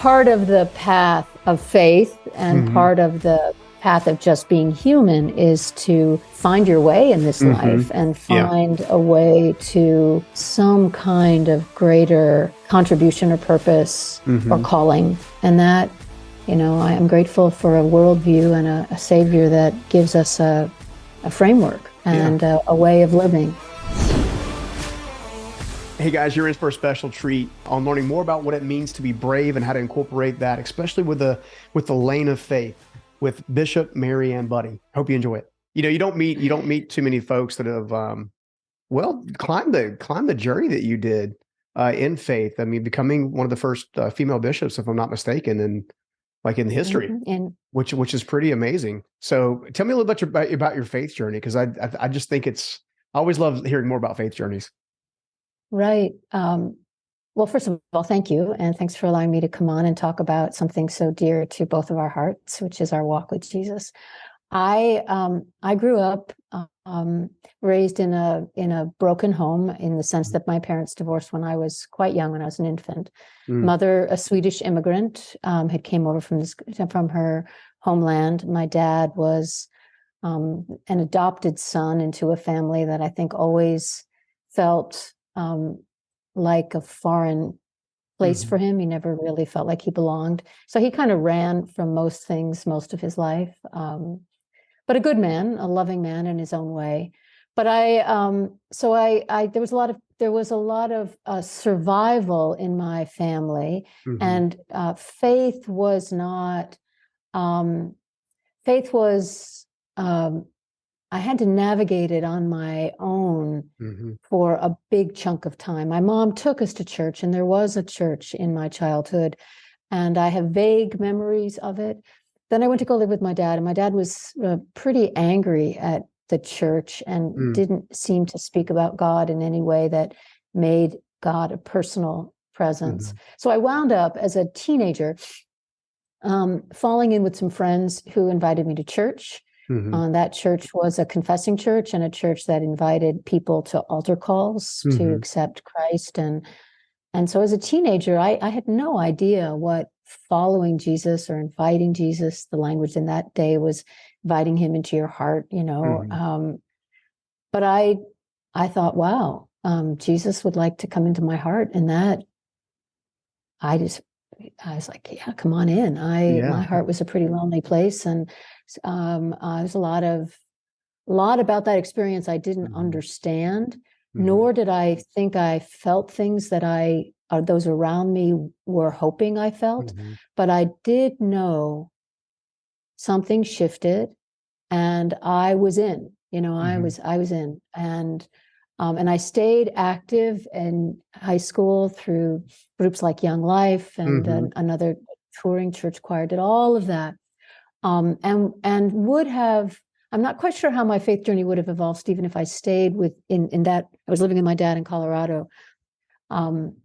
part of the path of faith and part of the path of just being human is to find your way in this life and find a way to some kind of greater contribution or purpose or calling. And that, I am grateful for a worldview and a savior that gives us a framework and a way of living. Hey guys, you're in for a special treat on learning more about what it means to be brave and how to incorporate that, especially with the lane of faith, with Bishop Marian Budde. Hope you enjoy it. You don't meet too many folks that have climbed the journey that you did in faith. I mean, becoming one of the first female bishops, if I'm not mistaken, in history, which is pretty amazing. So tell me a little bit about your faith journey, because I just think I always love hearing more about faith journeys. Right. Well, first of all, thank you. And thanks for allowing me to come on and talk about something so dear to both of our hearts, which is our walk with Jesus. I grew up raised in a broken home, in the sense that my parents divorced when I was quite young, when I was an infant. Mother, a Swedish immigrant, had came over from her homeland. My dad was an adopted son into a family that I think always felt like a foreign place for him. He never really felt like he belonged. So he kind of ran from most things most of his life. But a good man, a loving man in his own way. But there was a lot of survival in my family, and faith was not. Faith was. I had to navigate it on my own for a big chunk of time. My mom took us to church, and there was a church in my childhood, and I have vague memories of it. Then I went to go live with my dad, and my dad was pretty angry at the church and didn't seem to speak about God in any way that made God a personal presence. So I wound up as a teenager falling in with some friends who invited me to church. That church was a confessing church, and a church that invited people to altar calls to accept Christ. And so as a teenager, I had no idea what following Jesus or inviting Jesus, the language in that day was inviting him into your heart, but I thought, wow, Jesus would like to come into my heart. And that I was like, yeah, come on in. My heart was a pretty lonely place. And there's a lot about that experience I didn't understand, nor did I think I felt things that those around me were hoping I felt. But I did know something shifted, and I was in. I was in, and I stayed active in high school through groups like Young Life and another touring church choir. Did all of that. And would have, I'm not quite sure how my faith journey would have evolved, Stephen, if I stayed in that. I was living with my dad in Colorado. And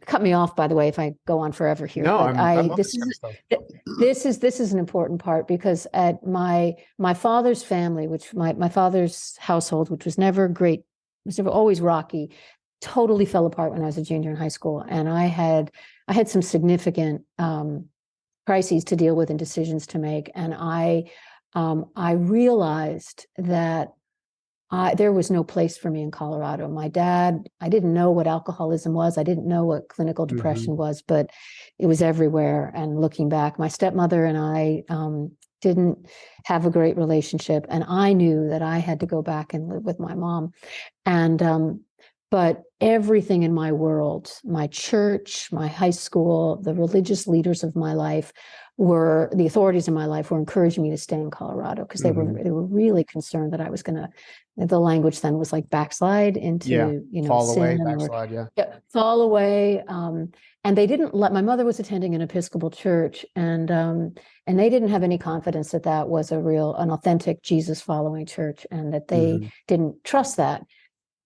cut me off, by the way, if I go on forever here. No, but this is an important part, because at my father's family, which my father's household, which was never great, was never always rocky, totally fell apart when I was a junior in high school, and I had some significant crises to deal with and decisions to make. And I realized that there was no place for me in Colorado. My dad, I didn't know what alcoholism was. I didn't know what clinical depression was, but it was everywhere. And looking back, my stepmother and I didn't have a great relationship. And I knew that I had to go back and live with my mom. And but everything in my world, my church, my high school, the religious leaders of my life, the authorities in my life were encouraging me to stay in Colorado, because they were really concerned that I was going to, the language then was like backslide into, fall sin away, backslide, fall away. And they didn't my mother was attending an Episcopal church, and they didn't have any confidence that that was an authentic Jesus following church, and that they didn't trust that.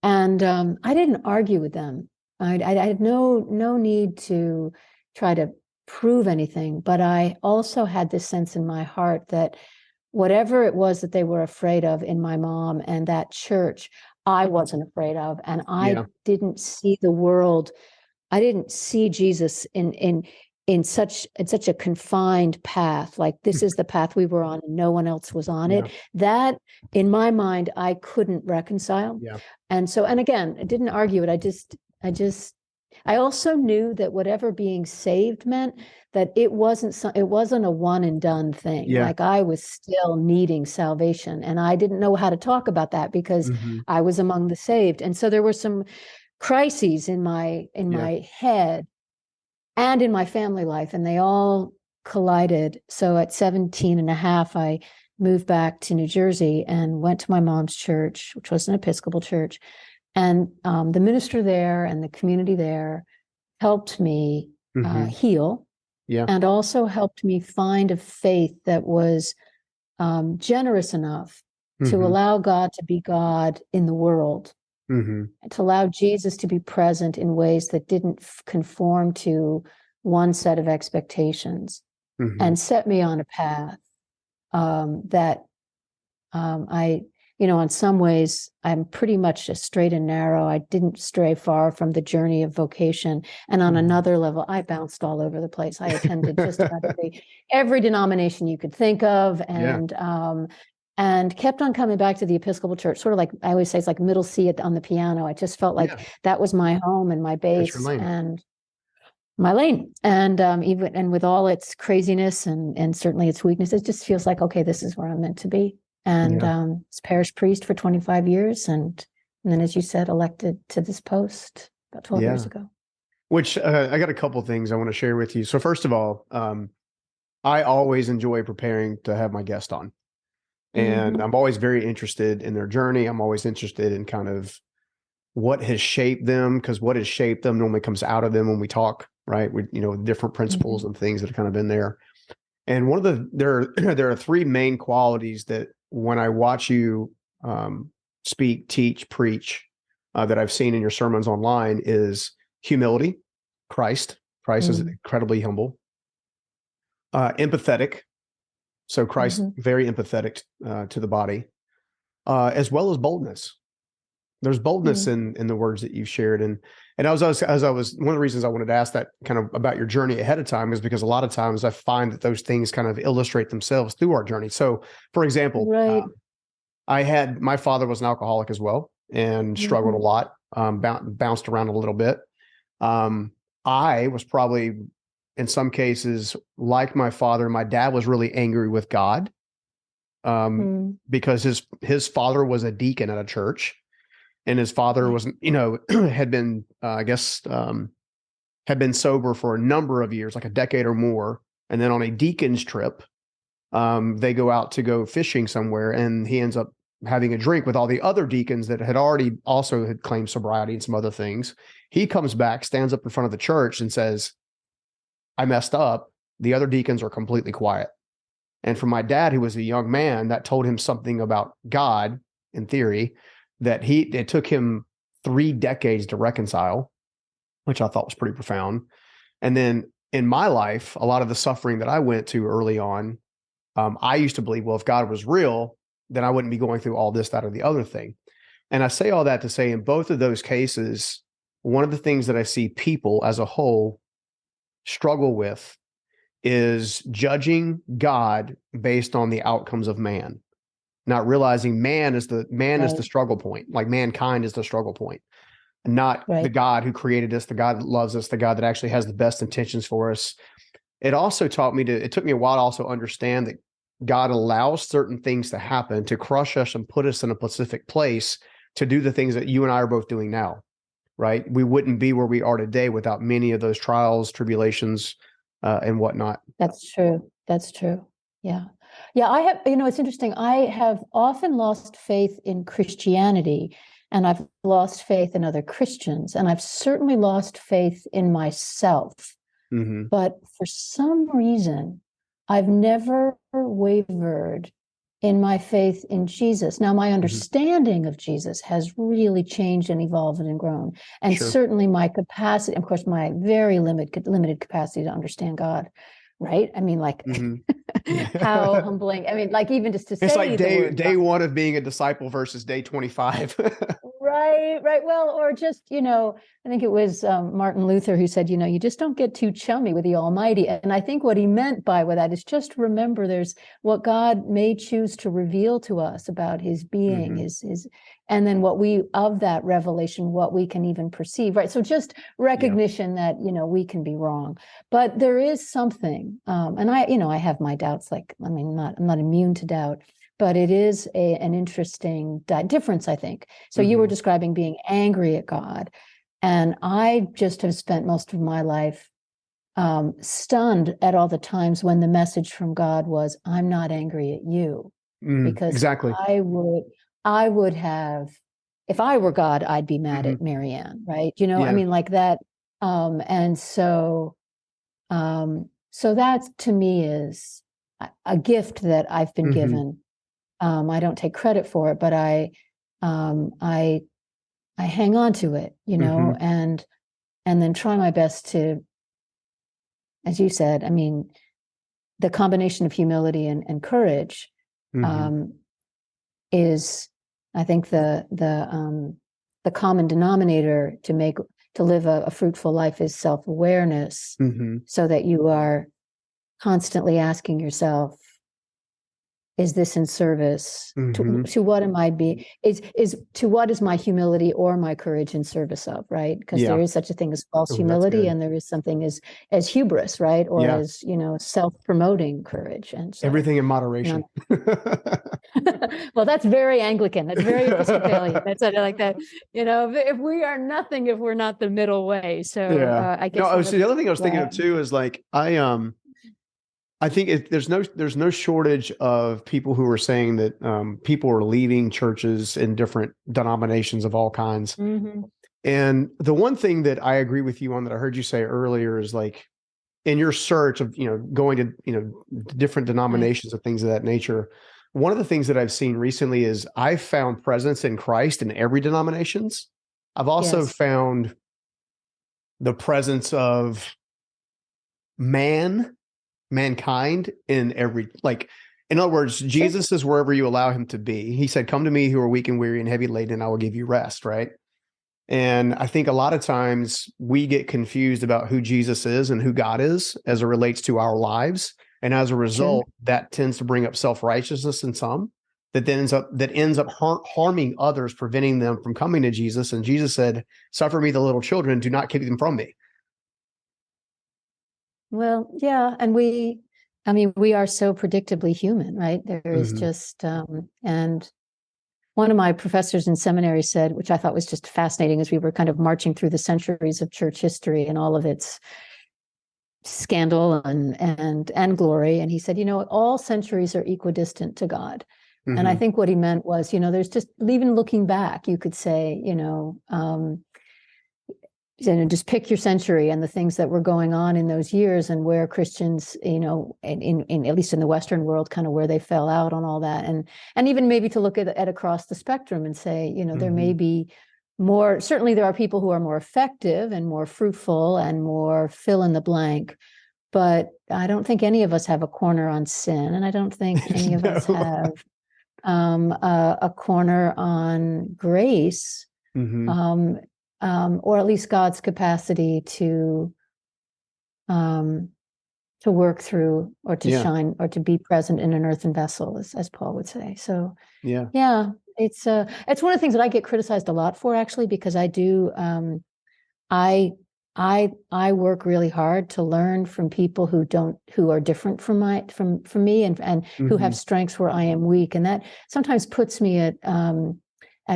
And I didn't argue with them. I had no need to try to prove anything, but I also had this sense in my heart that whatever it was that they were afraid of in my mom and that church, I wasn't afraid of. And I didn't see the world. I didn't see Jesus in in such a confined path, like this is the path we were on and no one else was on it, that in my mind I couldn't reconcile. And again, I didn't argue it. I also knew that whatever being saved meant, that it wasn't a one and done thing. Like I was still needing salvation, and I didn't know how to talk about that because I was among the saved. And so there were some crises in my head and in my family life, and they all collided. So at 17 and a half, I moved back to New Jersey and went to my mom's church, which was an Episcopal church. And the minister there and the community there helped me heal, and also helped me find a faith that was generous enough to allow God to be God in the world, and to allow Jesus to be present in ways that didn't conform to one set of expectations, and set me on a path that I, in some ways, I'm pretty much a straight and narrow. I didn't stray far from the journey of vocation. And on another level, I bounced all over the place. I attended just about every denomination you could think of, and kept on coming back to the Episcopal Church. Sort of like I always say, it's like middle C on the piano. I just felt like that was my home and my base and my lane. And even with all its craziness and certainly its weakness, it just feels like, okay, this is where I'm meant to be. And was parish priest for 25 years. And then, as you said, elected to this post about 12 years ago. Which I got a couple things I want to share with you. So first of all, I always enjoy preparing to have my guest on. And I'm always very interested in their journey. I'm always interested in kind of what has shaped them, because what has shaped them normally comes out of them when we talk, right? We, different principles and things that have kind of been there. And one of there are three main qualities that when I watch you speak, teach, preach, that I've seen in your sermons online is humility. Christ is incredibly humble. Empathetic. So Christ, very empathetic to the body, as well as boldness. There's boldness in the words that you've shared. And as I was, one of the reasons I wanted to ask that kind of about your journey ahead of time is because a lot of times I find that those things kind of illustrate themselves through our journey. So for example, my father was an alcoholic as well and struggled a lot, bounced around a little bit. I was probably, in some cases, like my father, my dad was really angry with God because his father was a deacon at a church, and his father was, had been, had been sober for a number of years, like a decade or more. And then on a deacon's trip, they go out to go fishing somewhere, and he ends up having a drink with all the other deacons that had claimed sobriety and some other things. He comes back, stands up in front of the church and says, I messed up. The other deacons are completely quiet. And for my dad, who was a young man, that told him something about God, in theory, that it took him 3 decades to reconcile, which I thought was pretty profound. And then in my life, a lot of the suffering that I went to early on, I used to believe, well, if God was real, then I wouldn't be going through all this, that, or the other thing. And I say all that to say, in both of those cases, one of the things that I see people as a whole struggle with is judging God based on the outcomes of man, not realizing man is the struggle point, like mankind is the struggle point, not the God who created us, the God that loves us, the God that actually has the best intentions for us. It also taught me it took me a while to also understand that God allows certain things to happen to crush us and put us in a specific place to do the things that you and I are both doing now, right? We wouldn't be where we are today without many of those trials, tribulations, and whatnot. That's true. That's true. Yeah. Yeah. I have, it's interesting. I have often lost faith in Christianity, and I've lost faith in other Christians, and I've certainly lost faith in myself. But for some reason, I've never wavered in my faith in Jesus. Now, my understanding of Jesus has really changed and evolved and grown. And certainly my capacity, of course, my very limited capacity to understand God, right? I mean, like, how humbling. I mean, like, even just to say it's like day one of being a disciple versus day 25. Right, right. Well, or just, I think it was Martin Luther who said, you just don't get too chummy with the Almighty. And I think what he meant by that is just remember there's what God may choose to reveal to us about his being, his, and then of that revelation, what we can even perceive, right? So just recognition that, we can be wrong, but there is something, and I have my doubts, I'm not immune to doubt, but it is an interesting difference, I think. So you were describing being angry at God, and I just have spent most of my life stunned at all the times when the message from God was, I'm not angry at you. Because exactly. I would have, if I were God, I'd be mad at Marianne, right? I mean, like that. And so that to me is a gift that I've been given. I don't take credit for it, but I hang on to it, and then try my best to, as you said, I mean, the combination of humility and courage is, I think, the common denominator to live a fruitful life is self-awareness, so that you are constantly asking yourself, is this in service to what am I being, to what is my humility or my courage in service of, right? Because there is such a thing as false humility, and there is something as hubris, right? Or as, self-promoting courage. And so, everything in moderation. Well, that's very Anglican. That's very Episcopalian. That's like that. If we are nothing, if we're not the middle way. So I guess the other thing I was thinking of too is I think there's no shortage of people who are saying that people are leaving churches in different denominations of all kinds. And the one thing that I agree with you on that I heard you say earlier is in your search of, going to, different denominations of things of that nature. One of the things that I've seen recently is I've found presence in Christ in every denominations. I've also found the presence of mankind in every, in other words, Jesus is wherever you allow him to be. He said, come to me who are weak and weary and heavy laden, and I will give you rest. Right. And I think a lot of times we get confused about who Jesus is and who God is as it relates to our lives. And as a result, that tends to bring up self-righteousness in some that ends up harming others, preventing them from coming to Jesus. And Jesus said, suffer me the little children, do not keep them from me. Well, yeah. And we are so predictably human, right? There is just, and one of my professors in seminary said, which I thought was just fascinating as we were kind of marching through the centuries of church history and all of its scandal and glory. And he said, all centuries are equidistant to God. And I think what he meant was, there's just, even looking back, you could say, just pick your century and the things that were going on in those years and where Christians, in at least in the Western world, kind of where they fell out on all that. And even maybe to look at across the spectrum and say, there may be more, certainly there are people who are more effective and more fruitful and more fill in the blank, but I don't think any of us have a corner on sin. And I don't think any of us have a corner on grace. Or at least God's capacity to work through or to shine or to be present in an earthen vessel, as Paul would say. So it's one of the things that I get criticized a lot for, actually, because I do I work really hard to learn from people who are different from me and who have strengths where I am weak, and that sometimes puts me at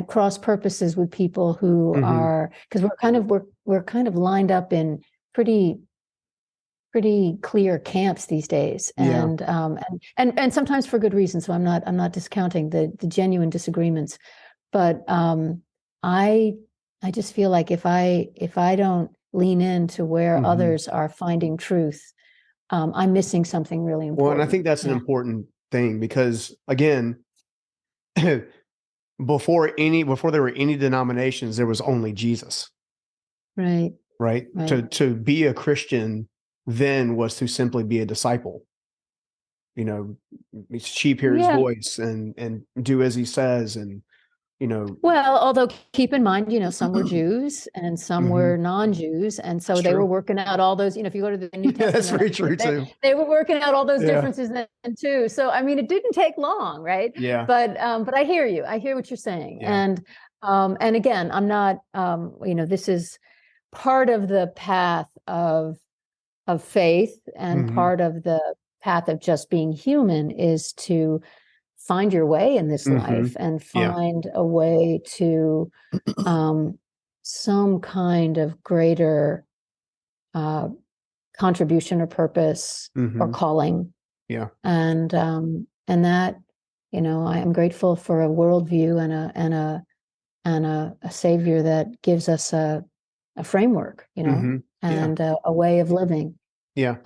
cross purposes with people who are, because we're kind of lined up in pretty clear camps these days, and sometimes for good reason. So I'm not discounting the genuine disagreements, but I just feel like if I don't lean into where others are finding truth, I'm missing something really important. Well, and I think that's an important thing, because again, before there were any denominations, there was only Jesus. Right. To be a Christian then was to simply be a disciple. Sheep hear his voice and do as he says, and Well, although keep in mind, some were Jews and some Mhm. were non-Jews. And so That's they were true. working out all those, if you go to the New Yeah, that's Testament, very true too. they were working out all those Yeah. differences then too. So, I mean, it didn't take long, right? Yeah. But I hear you. I hear what you're saying. Yeah. And again, I'm not, this is part of the path of faith, and Mhm. part of the path of just being human is to find your way in this life Mhm. and Yeah. find a way to some kind of greater uh, contribution or purpose or Mhm. calling. Yeah. And that, I am grateful for a worldview and a savior that gives us a framework, Mhm. Yeah. and a way of living. Yeah.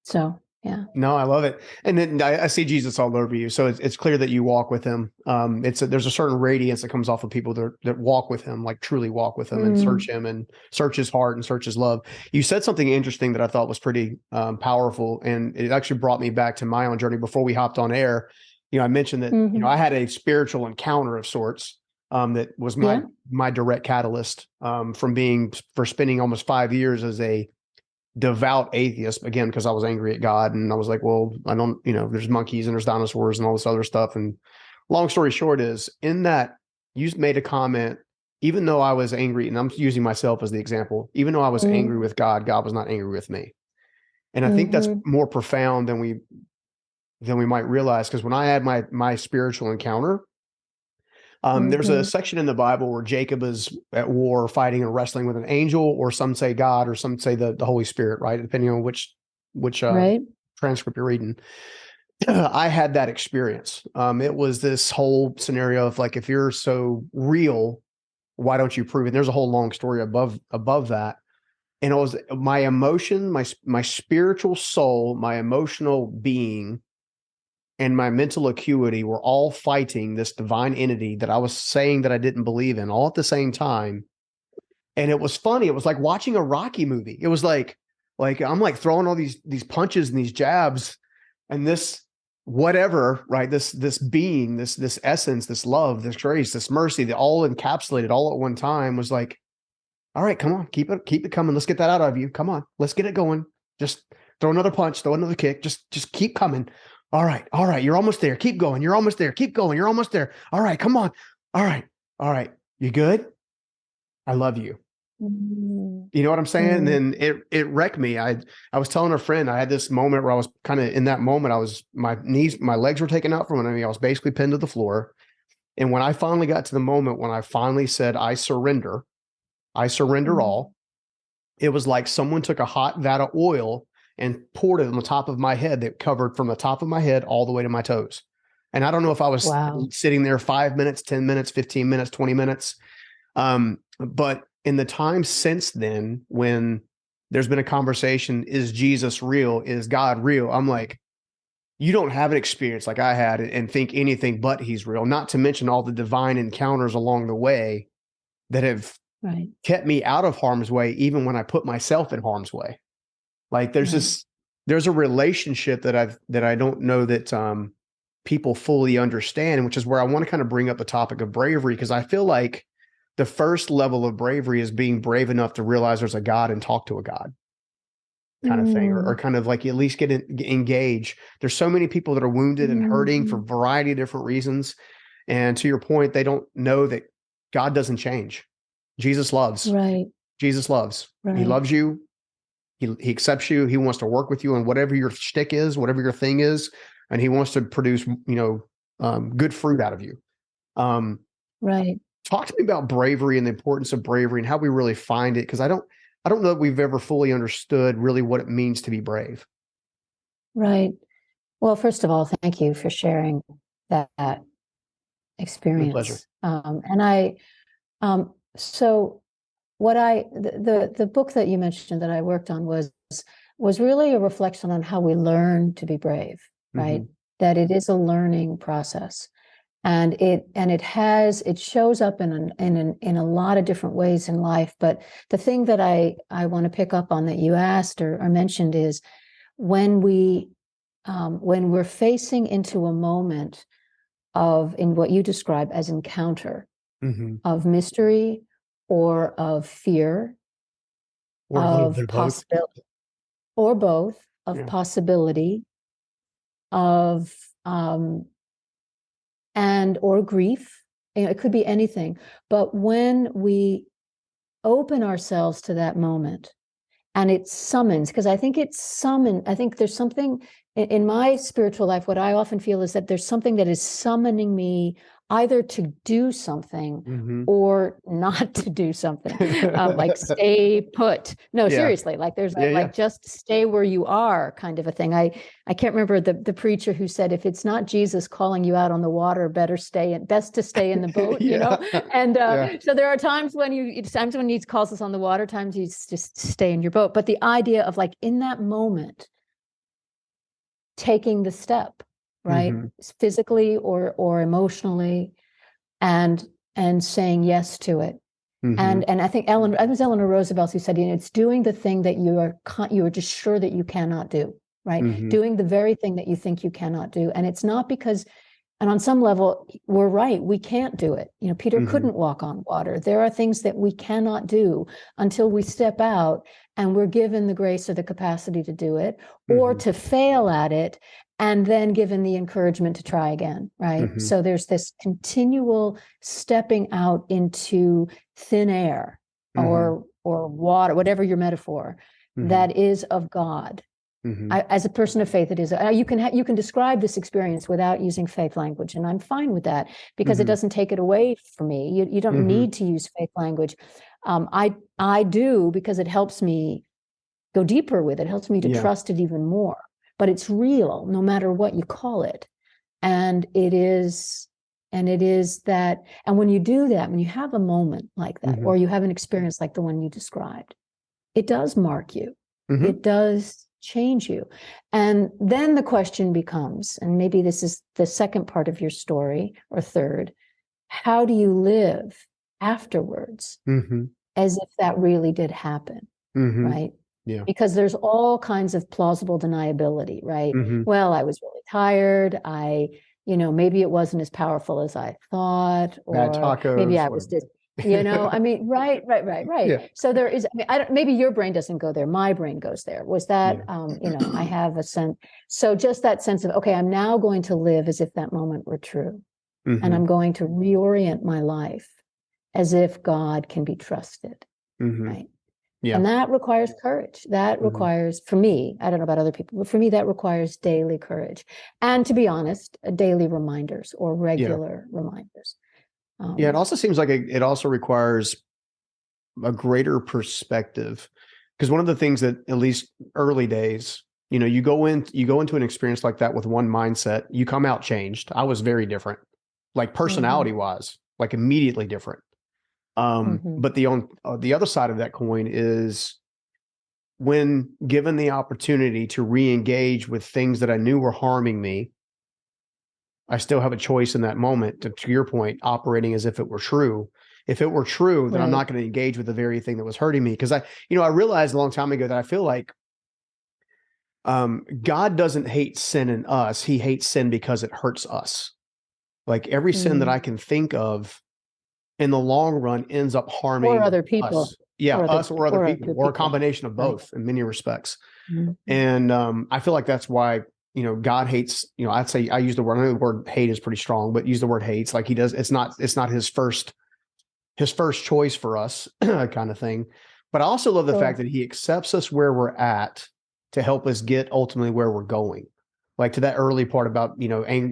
So yeah. No, I love it. And then I see Jesus all over you. So it's clear that you walk with him. There's a certain radiance that comes off of people that walk with him, like truly walk with him and search him and search his heart and search his love. You said something interesting that I thought was pretty powerful. And it actually brought me back to my own journey before we hopped on air. I mentioned that, I had a spiritual encounter of sorts that was my direct catalyst for spending almost 5 years as a devout atheist, again, because I was angry at God. And I was like, well, I don't, there's monkeys and there's dinosaurs and all this other stuff. And long story short is, in that, you made a comment, even though I was angry, and I'm using myself as the example, even though I was angry with God, God was not angry with me. And I think that's more profound than we might realize, because when I had my spiritual encounter, there's a section in the Bible where Jacob is at war, fighting and wrestling with an angel, or some say God, or some say the Holy Spirit, right? Depending on which Right. transcript you're reading. I had that experience. It was this whole scenario of like, if you're so real, why don't you prove it? And there's a whole long story above that. And it was my emotion, my spiritual soul, my emotional being, and my mental acuity were all fighting this divine entity that I was saying that I didn't believe in, all at the same time. And it was funny. It was like watching a Rocky movie. It was like I'm like throwing all these punches and these jabs, and this whatever, right? This being, this essence, this love, this grace, this mercy, that all encapsulated all at one time, was like, all right, come on, keep it coming. Let's get that out of you. Come on, let's get it going. Just throw another punch, throw another kick. Just keep coming. All right. You're almost there. Keep going. You're almost there. Keep going. You're almost there. All right, come on. All right. You good? I love you. You know what I'm saying? And then it wrecked me. I was telling a friend, I had this moment where I was kind of in that moment. My legs were taken out from under me. I was basically pinned to the floor. And when I finally got to the moment when I finally said, I surrender all, it was like someone took a hot vat of oil and poured it on the top of my head, that covered from the top of my head all the way to my toes. And I don't know if I was sitting there 5 minutes, 10 minutes, 15 minutes, 20 minutes. But in the time since then, when there's been a conversation, is Jesus real? Is God real? I'm like, you don't have an experience like I had and think anything but he's real, not to mention all the divine encounters along the way that have kept me out of harm's way, even when I put myself in harm's way. Like there's a relationship that I don't know that people fully understand, which is where I want to kind of bring up the topic of bravery, because I feel like the first level of bravery is being brave enough to realize there's a God and talk to a God, kind of thing, or kind of like at least get engaged. There's so many people that are wounded and hurting for a variety of different reasons. And to your point, they don't know that God doesn't change. Jesus loves. Jesus loves. He loves you. He accepts you. He wants to work with you on whatever your shtick is, whatever your thing is, and he wants to produce, good fruit out of you. Talk to me about bravery and the importance of bravery and how we really find it, because I don't know that we've ever fully understood really what it means to be brave. Right. Well, first of all, thank you for sharing that experience. My pleasure. So the book that you mentioned that I worked on was really a reflection on how we learn to be brave, right? That it is a learning process, and it shows up in a lot of different ways in life. But the thing that I want to pick up on that you asked or mentioned is when we're facing into a moment in what you describe as encounter, Mm-hmm. of mystery or of fear, Or a little bit of of both. possibility, or both, of Yeah. possibility, of and or grief. It could be anything. But when we open ourselves to that moment, and it summons, because I think I think there's something in my spiritual life, what I often feel is that there's something that is summoning me either to do something Mm-hmm. or not to do something, like stay put. No, Yeah. seriously, like there's Yeah. like just stay where you are kind of a thing. I can't remember the preacher who said, if it's not Jesus calling you out on the water, best to stay in the boat, Yeah. you know? And Yeah. so there are times when he calls us on the water, times you just stay in your boat. But the idea of like in that moment, taking the step, right? Mm-hmm. Physically or emotionally, and saying yes to it. Mm-hmm. And I think it was Eleanor Roosevelt who said, it's doing the thing that you are just sure that you cannot do, right? Mm-hmm. Doing the very thing that you think you cannot do. And it's not because, and on some level, we're right, we can't do it. Peter Mm-hmm. couldn't walk on water. There are things that we cannot do until we step out and we're given the grace or the capacity to do it, or Mm-hmm. to fail at it, and then given the encouragement to try again, right? Mm-hmm. So there's this continual stepping out into thin air, Mm-hmm. or water, whatever your metaphor, Mm-hmm. that is of God. Mm-hmm. As a person of faith, it is. You can describe this experience without using faith language, and I'm fine with that, because Mm-hmm. it doesn't take it away from me. You don't Mm-hmm. need to use faith language. I do, because it helps me go deeper with it. It helps me to trust it even more. But it's real, no matter what you call it, and it is that. And when you do that, when you have a moment like that, Mm-hmm. or you have an experience like the one you described, it does mark you. Mm-hmm. It does change you. And then the question becomes, and maybe this is the second part of your story, or third, how do you live afterwards, Mm-hmm. as if that really did happen, Mm-hmm. right? Yeah. Because there's all kinds of plausible deniability, right? Mm-hmm. Well, I was really tired. Maybe it wasn't as powerful as I thought, Bad or maybe tacos. I was just, I mean, right. Yeah. So there is, maybe your brain doesn't go there. My brain goes there. Was that, I have a sense. So just that sense of, okay, I'm now going to live as if that moment were true. Mm-hmm. And I'm going to reorient my life as if God can be trusted, Mm-hmm. right? Yeah. And that requires courage. That requires, for me, I don't know about other people, but for me, that requires daily courage. And to be honest, daily reminders, or regular reminders. It also seems like it also requires a greater perspective, because one of the things that, at least early days, you go into an experience like that with one mindset, you come out changed. I was very different, like personality wise, like immediately different. But the other side of that coin is, when given the opportunity to re-engage with things that I knew were harming me, I still have a choice in that moment to your point, operating as if it were true. If it were true, then I'm not going to engage with the very thing that was hurting me. Because I realized a long time ago that I feel like God doesn't hate sin in us. He hates sin because it hurts us. Like every sin that I can think of in the long run ends up harming or other people. us. Yeah, us or other people, or a combination of both in many respects. And I feel like that's why, God hates, I'd say, I use the word, I know the word hate is pretty strong, but use the word hates, like he does. It's not his first choice for us kind of thing. But I also love the fact that he accepts us where we're at to help us get ultimately where we're going. Like to that early part about,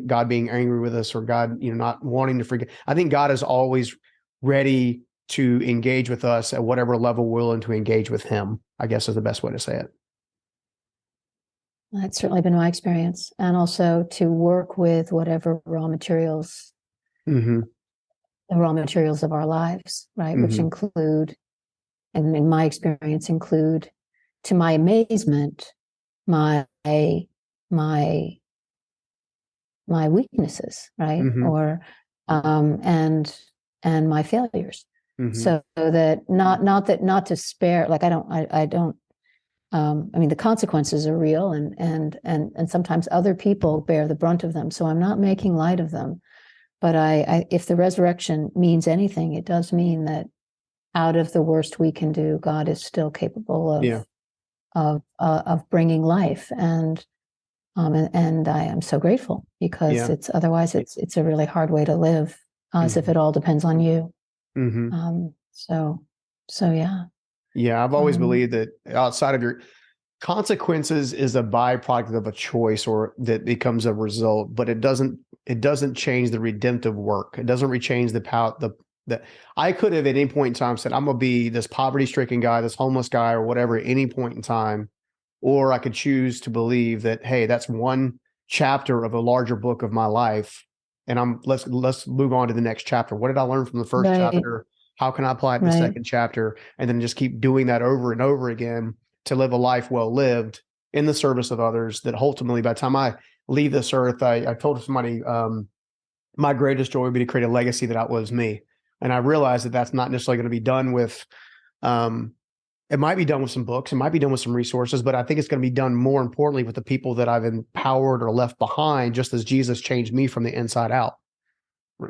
God being angry with us, or God, not wanting to forget. I think God is always ready to engage with us at whatever level we're willing to engage with him, I guess is the best way to say it. That's certainly been my experience. And also to work with whatever raw materials, the raw materials of our lives, right? Which include, and in my experience, include, to my amazement, my weaknesses, right? Or and my failures. So that not to spare, like I don't the consequences are real, and sometimes other people bear the brunt of them. So I'm not making light of them, if the resurrection means anything, it does mean that out of the worst we can do, God is still capable of bringing life. And I am so grateful, because otherwise it's a really hard way to live, as if it all depends on you. So yeah. Yeah, I've always believed that outside of your consequences is a byproduct of a choice, or that becomes a result, but it doesn't change the redemptive work. It doesn't change the power. That I could have at any point in time said, I'm gonna be this poverty-stricken guy, this homeless guy, or whatever, at any point in time, or I could choose to believe that, hey, that's one chapter of a larger book of my life, and let's move on to the next chapter. What did I learn from the first chapter? How can I apply it to the second chapter? And then just keep doing that over and over again to live a life well lived in the service of others, that ultimately, by the time I leave this earth, I told somebody, my greatest joy would be to create a legacy that outlives me. And I realized that that's not necessarily going to be done with, it might be done with some books, it might be done with some resources, but I think it's going to be done more importantly with the people that I've empowered or left behind, just as Jesus changed me from the inside out,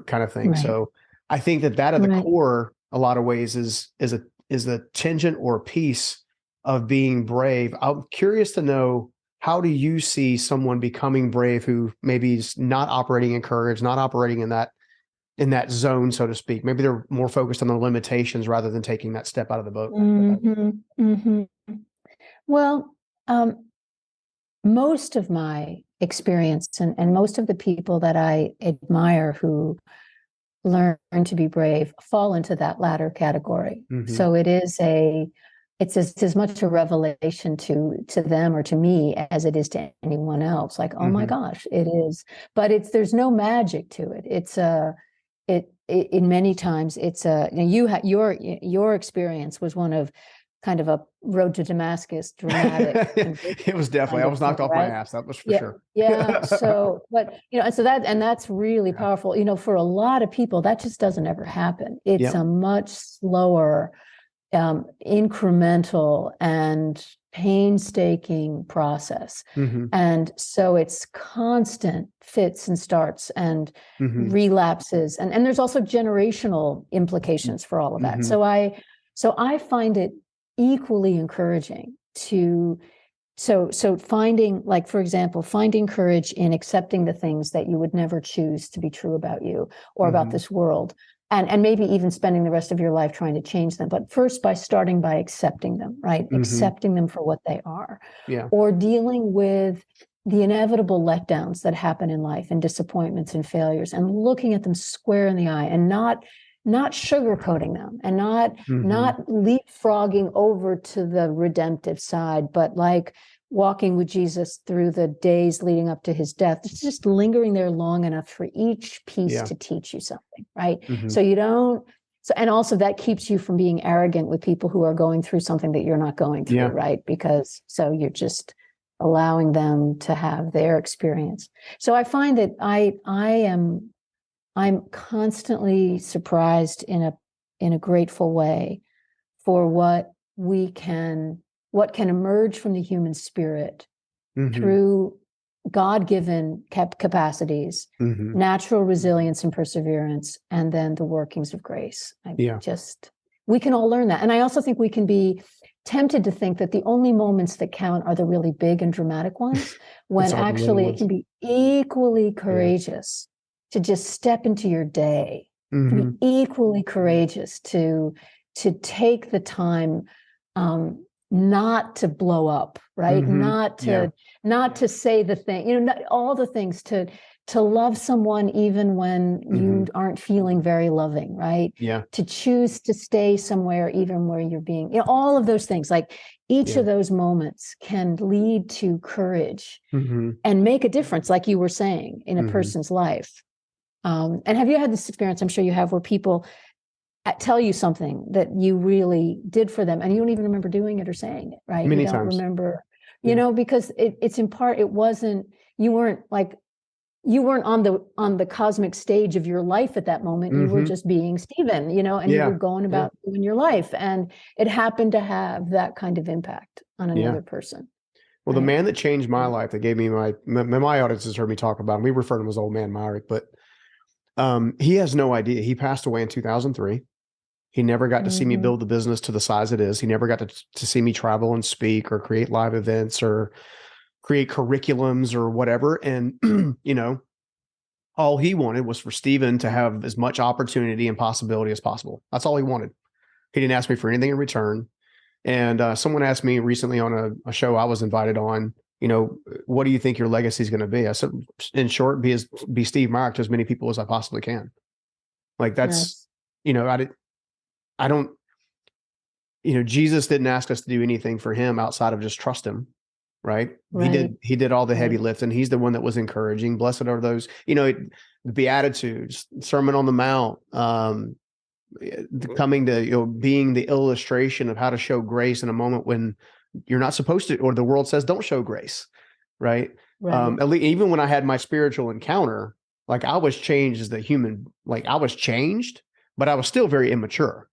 kind of thing. So I think that at the core, a lot of ways, is a tangent or a piece of being brave. I'm curious to know, how do you see someone becoming brave who maybe is not operating in courage, not operating in that zone, so to speak? Maybe they're more focused on the limitations rather than taking that step out of the boat. Well, most of my experience and most of the people that I admire who learn to be brave fall into that latter category. So it's as much a revelation to them or to me as it is to anyone else. Like, oh my gosh, it is. But there's no magic to it. In many times it's your experience was one of kind of a road to Damascus dramatic. It was definitely, I was knocked off my ass. That was for sure. Yeah. So, but that's really powerful. For a lot of people, that just doesn't ever happen. It's a much slower, incremental and painstaking process. And so it's constant fits and starts and relapses. And there's also generational implications for all of that. So I find it equally encouraging to finding, like, for example, finding courage in accepting the things that you would never choose to be true about you or about this world, and maybe even spending the rest of your life trying to change them, but first by starting by accepting them, right? Accepting them for what they are. Or dealing with the inevitable letdowns that happen in life, and disappointments and failures, and looking at them square in the eye, and not sugarcoating them, and not leapfrogging over to the redemptive side, but like walking with Jesus through the days leading up to his death. It's just lingering there long enough for each piece to teach you something, right? So you don't. So, and also that keeps you from being arrogant with people who are going through something that you're not going through, right? Because so you're just allowing them to have their experience. So I find that I'm constantly surprised in a grateful way for what can emerge from the human spirit through God-given capacities, natural resilience and perseverance, and then the workings of grace. We can all learn that. And I also think we can be tempted to think that the only moments that count are the really big and dramatic ones, when actually it can be equally courageous to just step into your day, to be equally courageous to take the time not to blow up, right? Not to say the thing, all the things, to love someone even when you aren't feeling very loving, right? To choose to stay somewhere even where you're being, all of those things, like each of those moments can lead to courage and make a difference, like you were saying, in a person's life. And have you had this experience, I'm sure you have, where people tell you something that you really did for them and you don't even remember doing it or saying it, right? Many you don't times. remember, because it's in part, you weren't on the cosmic stage of your life at that moment. You were just being Stephen, and you were going about doing your life, and it happened to have that kind of impact on another person. Well, the man that changed my life, that gave me my audience has heard me talk about him. We refer to him as Old Man Myrick, but He has no idea. He passed away in 2003. He never got to see me Mm-hmm. build the business to the size it is. He never got to see me travel and speak or create live events or create curriculums or whatever. And, all he wanted was for Stephen to have as much opportunity and possibility as possible. That's all he wanted. He didn't ask me for anything in return. And someone asked me recently on a show I was invited on, what do you think your legacy is going to be? I said, in short, be Steve Meyer to as many people as I possibly can. Like that's, Yes. I don't, Jesus didn't ask us to do anything for him outside of just trust him. Right. Right. He did all the heavy Right. lifting. He's the one that was encouraging. Blessed are those, the Beatitudes, Sermon on the Mount, coming to, being the illustration of how to show grace in a moment when you're not supposed to, or the world says, don't show grace. Right. Right. At least, even when I had my spiritual encounter, like I was changed as the human, like I was changed, but I was still very immature.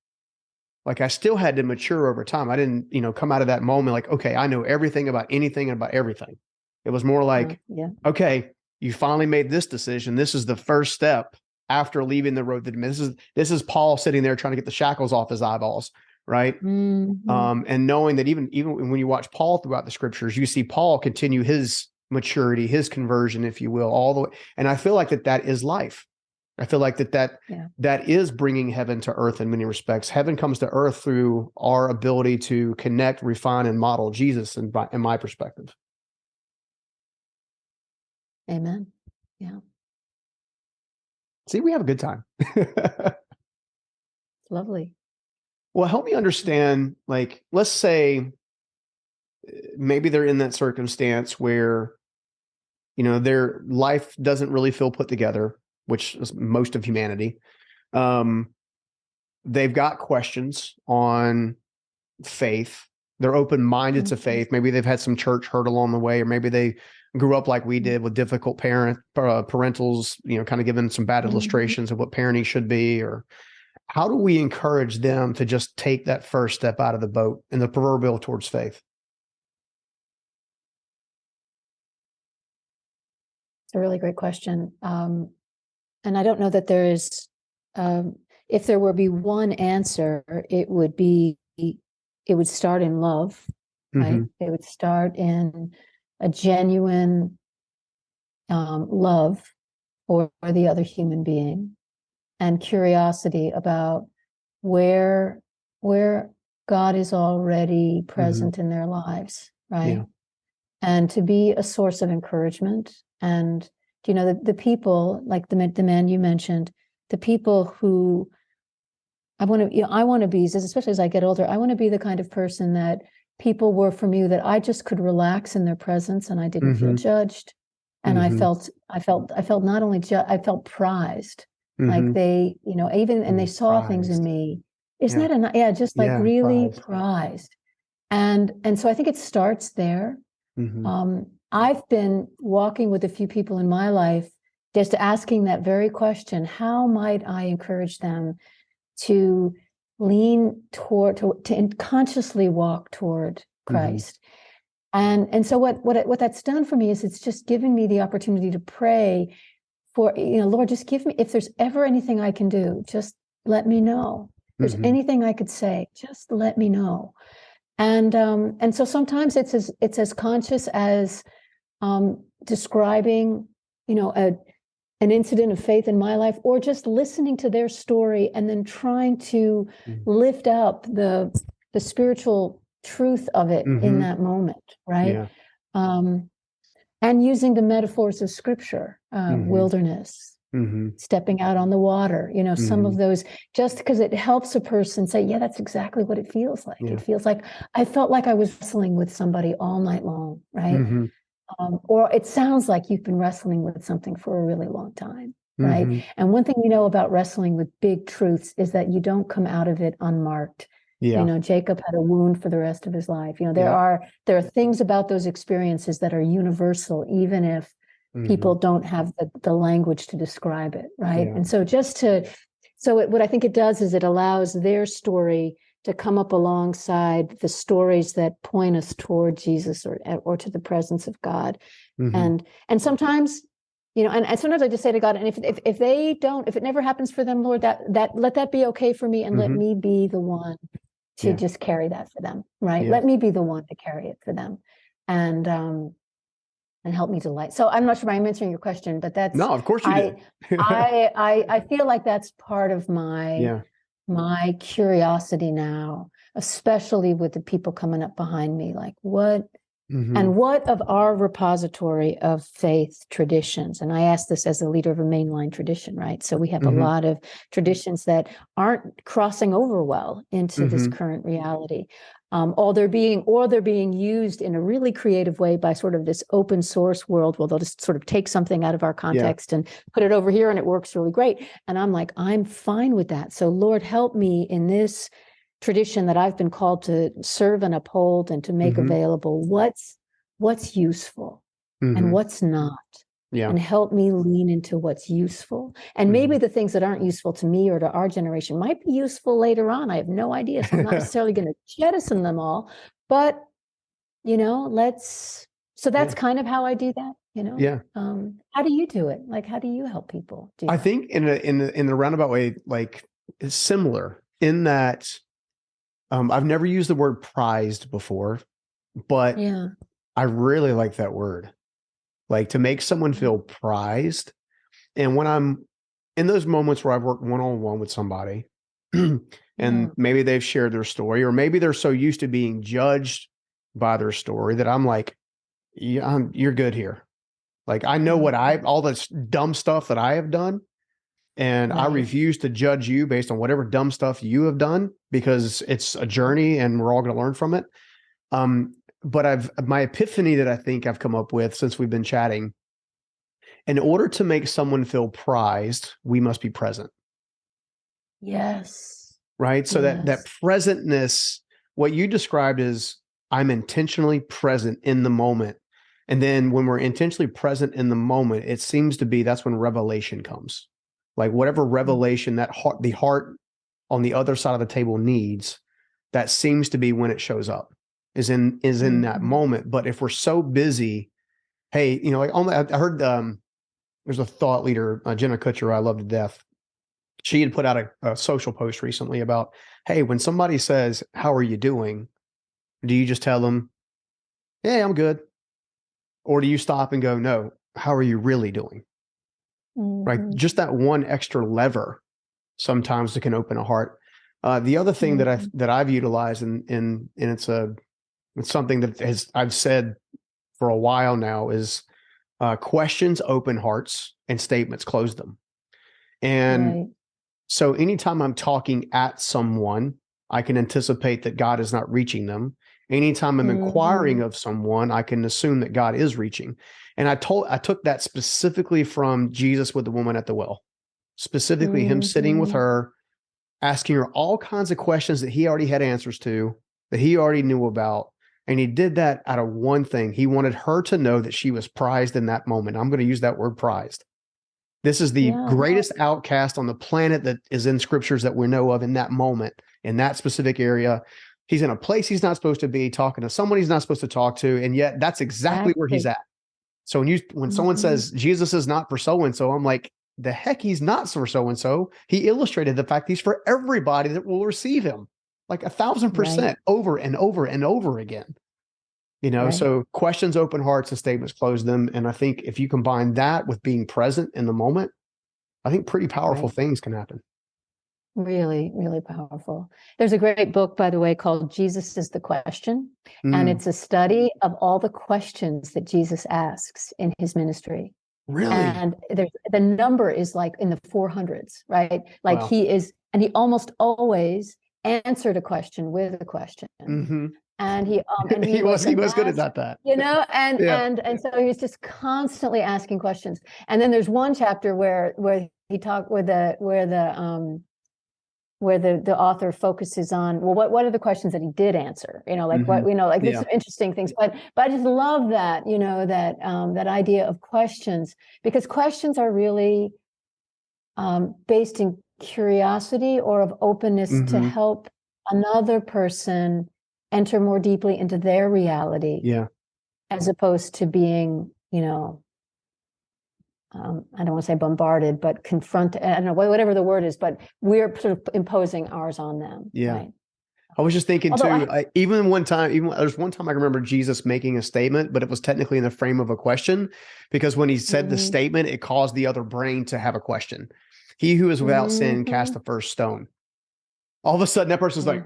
Like I still had to mature over time. I didn't, come out of that moment like, okay, I know everything about anything and about everything. It was more like, Yeah. okay, you finally made this decision. This is the first step after leaving the road. This is Paul sitting there trying to get the shackles off his eyeballs, right? Mm-hmm. And knowing that even when you watch Paul throughout the scriptures, you see Paul continue his maturity, his conversion, if you will, all the way. And I feel like that is life. I feel like that is bringing heaven to earth in many respects. Heaven comes to earth through our ability to connect, refine, and model Jesus in my perspective. Amen. Yeah. See, we have a good time. Lovely. Well, help me understand, like, let's say maybe they're in that circumstance where, their life doesn't really feel put together, which is most of humanity. They've got questions on faith. They're open-minded to faith. Maybe they've had some church hurt along the way, or maybe they grew up like we did with difficult parentals, kind of giving some bad illustrations of what parenting should be. Or how do we encourage them to just take that first step out of the boat in the proverbial towards faith? It's a really great question. And I don't know that there is, if there were be one answer, it would start in love, right? Mm-hmm. It would start in a genuine love for the other human being and curiosity about where God is already present in their lives, right? Yeah. And to be a source of encouragement. And the people, like the man you mentioned, the people who I want to be, especially as I get older, I want to be the kind of person that people were for me, that I just could relax in their presence and I didn't feel judged. And I felt not only I felt prized, like they, even, and they saw things in me. Isn't that just like really prized. And so I think it starts there. I've been walking with a few people in my life, just asking that very question: how might I encourage them to lean toward, to consciously walk toward Christ? And so what that's done for me is it's just given me the opportunity to pray for, Lord, just give me, if there's ever anything I can do, just let me know. If there's anything I could say, just let me know. And so sometimes it's as conscious as describing, an incident of faith in my life, or just listening to their story and then trying to lift up the spiritual truth of it in that moment, right? And using the metaphors of Scripture, wilderness, stepping out on the water, some of those, just because it helps a person say, yeah, that's exactly what it feels like. It feels like I felt like I was wrestling with somebody all night long, right? Or it sounds like you've been wrestling with something for a really long time, right? And one thing we know about wrestling with big truths is that you don't come out of it unmarked. Jacob had a wound for the rest of his life. There are things about those experiences that are universal, even if people don't have the language to describe it, right? And so what I think it does is it allows their story to come up alongside the stories that point us toward Jesus or to the presence of God. And sometimes and sometimes I just say to God, and if they don't, if it never happens for them, Lord, that let that be okay for me, and let me be the one to just carry that for them, right? Let me be the one to carry it for them, and help me delight. So I'm not sure I'm answering your question, but that's no, of course you did. I feel like that's part of my curiosity now, especially with the people coming up behind me, like what. And what of our repository of faith traditions? And I ask this as the leader of a mainline tradition, right? So we have a lot of traditions that aren't crossing over well into this current reality. Or they're being used in a really creative way by sort of this open source world where they'll just sort of take something out of our context and put it over here, and it works really great. And I'm like, I'm fine with that. So Lord, help me in this tradition that I've been called to serve and uphold and to make available what's useful and what's not. And help me lean into what's useful. And maybe the things that aren't useful to me or to our generation might be useful later on. I have no idea. So I'm not necessarily going to jettison them all, but so that's kind of how I do that, how do you do it? Like, how do you help people do that? I think in the roundabout way, like, it's similar in that I've never used the word prized before, but I really like that word. Like, to make someone feel prized. And when I'm in those moments where I've worked one-on-one with somebody and maybe they've shared their story, or maybe they're so used to being judged by their story that I'm like, you're good here. Like, I know all this dumb stuff that I have done. And I refuse to judge you based on whatever dumb stuff you have done, because it's a journey and we're all going to learn from it. But my epiphany that I think I've come up with since we've been chatting, in order to make someone feel prized, we must be present. Yes. Right. So that presentness, what you described is, I'm intentionally present in the moment. And then when we're intentionally present in the moment, it seems to be that's when revelation comes. Like, whatever revelation the heart on the other side of the table needs, that seems to be when it shows up, is in that moment. But if we're so busy, hey, like I heard there's a thought leader, Jenna Kutcher, I love to death. She had put out a social post recently about, hey, when somebody says, how are you doing? Do you just tell them, hey, I'm good? Or do you stop and go, no, how are you really doing? Right. Just that one extra lever sometimes that can open a heart. The other thing that I've utilized, and it's something that I've said for a while now, is questions open hearts and statements close them. And so anytime I'm talking at someone, I can anticipate that God is not reaching them. Anytime I'm inquiring of someone, I can assume that God is reaching. And I took that specifically from Jesus with the woman at the well, specifically him sitting with her, asking her all kinds of questions that he already had answers to, that he already knew about. And he did that out of one thing. He wanted her to know that she was prized in that moment. I'm going to use that word, prized. This is the greatest outcast on the planet that is in scriptures that we know of in that moment, in that specific area. He's in a place he's not supposed to be, talking to someone he's not supposed to talk to. And yet that's exactly where he's at. So when someone says Jesus is not for so-and-so, I'm like, the heck, he's not for so-and-so. He illustrated the fact he's for everybody that will receive him, like 1,000% over and over and over again. So questions open hearts and statements close them. And I think if you combine that with being present in the moment, I think pretty powerful things can happen. Really, really powerful. There's a great book, by the way, called Jesus is the Question. And it's a study of all the questions that Jesus asks in his ministry. Really? And the number is like in the 400s, right? Like he almost always answered a question with a question. And he was good at that. And so he was just constantly asking questions. And then there's one chapter where he talked where the author focuses on, well, what are the questions that he did answer? There's some interesting things, but I just love that, that idea of questions, because questions are really based in curiosity or of openness to help another person enter more deeply into their reality, as opposed to being, I don't want to say bombarded, but confront, I don't know, whatever the word is, but we're sort of imposing ours on them. Yeah. Right? I was just thinking Although too, even there's one time I remember Jesus making a statement, but it was technically in the frame of a question, because when he said the statement, it caused the other brain to have a question. He who is without sin cast the first stone. All of a sudden that person's like,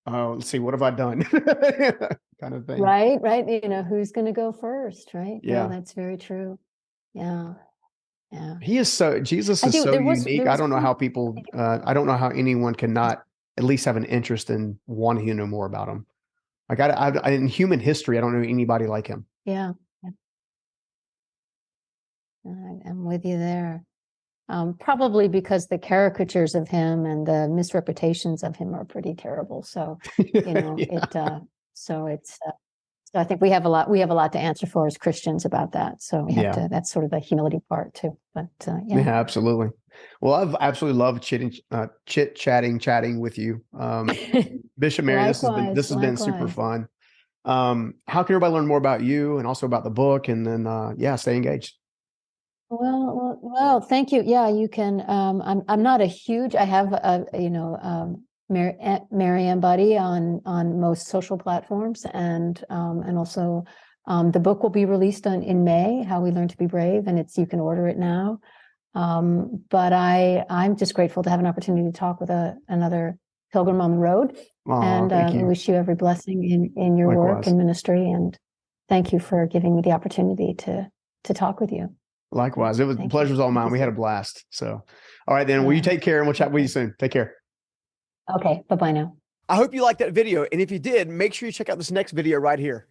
oh, let's see, what have I done? Kind of thing. Right. You know, who's going to go first, right? Yeah. No, that's very true. Yeah. Yeah. Jesus is so unique. I don't know how people, I don't know how anyone cannot at least have an interest in wanting to know more about him. Like in human history, I don't know anybody like him. Yeah. I'm with you there. Probably because the caricatures of him and the misreputations of him are pretty terrible. So, you know, so I think we have a lot to answer for as Christians about that. So we have to, that's sort of the humility part too. But yeah, absolutely. Well, I've absolutely loved chatting with you. Bishop Marian, this has been super fun. How can everybody learn more about you and also about the book, and then stay engaged? Well, thank you. Yeah, you can. I'm not a huge. I have Marian Budde on most social platforms, and also the book will be released in May. How We Learn to Be Brave, and you can order it now. But I'm just grateful to have an opportunity to talk with another pilgrim on the road, and I wish you every blessing in your work and ministry. And thank you for giving me the opportunity to talk with you. Likewise, the pleasure was all mine. We had a blast. So, all right, then, will you take care, and we'll chat with you soon. Take care. Okay, bye-bye now. I hope you liked that video. And if you did, make sure you check out this next video right here.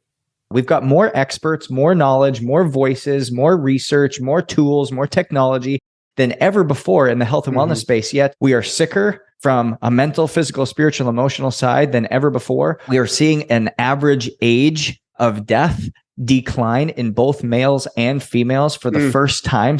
We've got more experts, more knowledge, more voices, more research, more tools, more technology than ever before in the health and wellness space. Yet we are sicker from a mental, physical, spiritual, emotional side than ever before. We are seeing an average age of death decline in both males and females for the first time